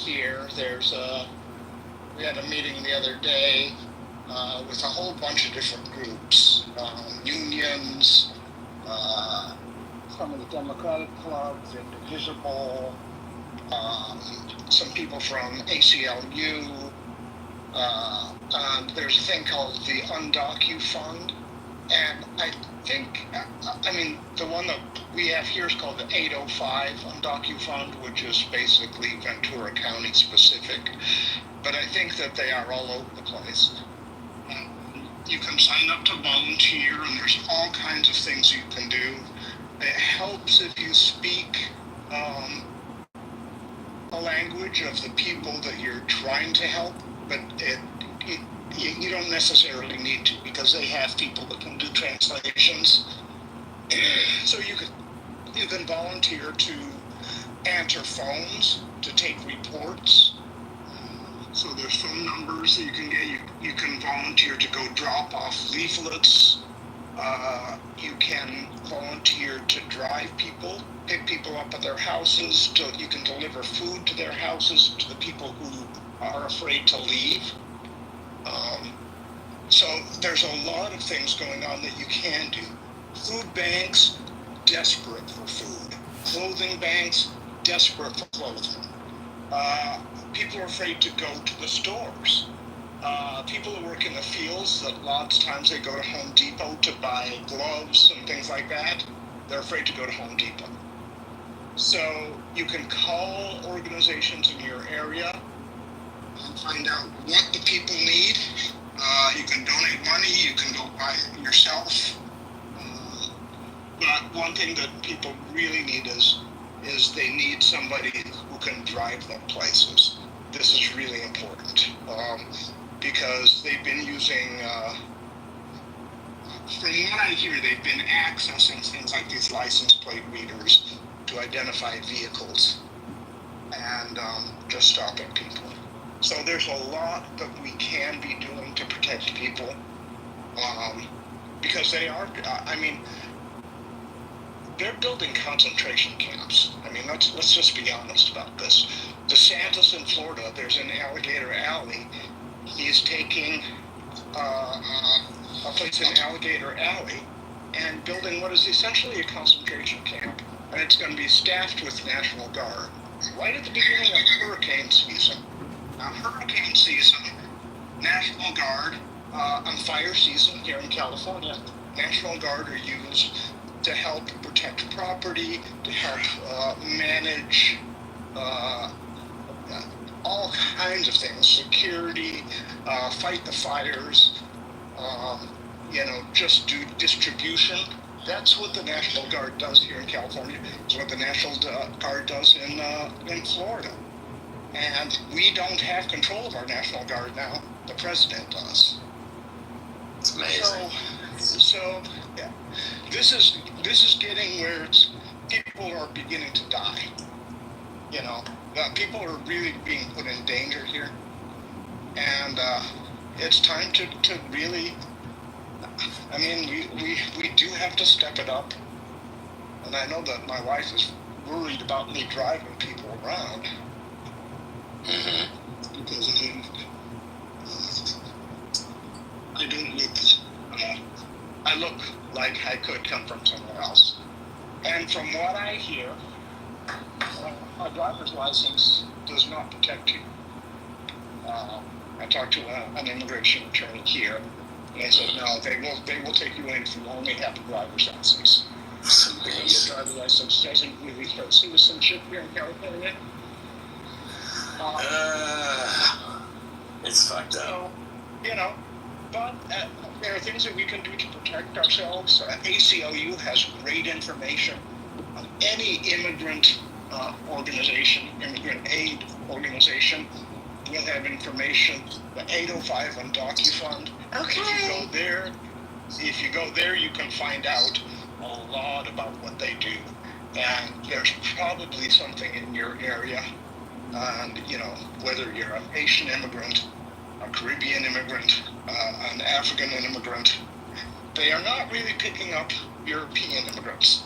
here. We had a meeting the other day with a whole bunch of different groups, unions, some of the Democratic clubs, Indivisible, some people from ACLU, and there's a thing called the Undocu Fund, and I think, the one that we have here is called the 805 Undocu Fund, which is basically Ventura County specific, but I think that they are all over the place. You can sign up to volunteer, and there's all kinds of things you can do. It helps if you speak the language of the people that you're trying to help, but you don't necessarily need to, because they have people that can do translations. So you can volunteer to answer phones, to take reports. So there's phone numbers that you can get. You can volunteer to go drop off leaflets. You can volunteer to drive people, pick people up at their houses. You can deliver food to their houses to the people who are afraid to leave. So there's a lot of things going on that you can do. Food banks, desperate for food. Clothing banks, desperate for clothing. People are afraid to go to the stores. People who work in the fields, that lots of times they go to Home Depot to buy gloves and things like that. They're afraid to go to Home Depot. So you can call organizations in your area and find out what the people need. You can donate money, you can go buy it yourself. But one thing that people really need is they need somebody who can drive them places. This is really important because they've been using, from what I hear, they've been accessing things like these license plate readers to identify vehicles and just stopping people. So there's a lot that we can be doing to protect people because they are, they're building concentration camps. Let's just be honest about this. DeSantis in Florida, there's an Alligator Alley. He's taking a place in Alligator Alley and building what is essentially a concentration camp. And it's going to be staffed with National Guard. Right at the beginning of hurricane season. Now, hurricane season, National Guard, on fire season here in California, National Guard are used to help protect property, to help manage all kinds of things, security, fight the fires, just do distribution. That's what the National Guard does here in California. It's what the National Guard does in Florida. And we don't have control of our National Guard now. The president does. It's amazing. So yeah, this is getting where people are beginning to die. People are really being put in danger here, and it's time to really. We do have to step it up, and I know that my wife is worried about me driving people around. Mm-hmm. Because I look like I could come from somewhere else. And from what I hear, a driver's license does not protect you. I talked to an immigration attorney here, and they said, no, they will take you in if you only have a driver's license. Because your driver's license doesn't really start citizenship here in California. It's fucked up. But there are things that we can do to protect ourselves. ACLU has great information on any immigrant organization, immigrant aid organization. We'll have information. The 805 Undocu Fund. Okay. If you go there, you can find out a lot about what they do. And there's probably something in your area. And, whether you're an Asian immigrant, a Caribbean immigrant, an African immigrant, they are not really picking up European immigrants.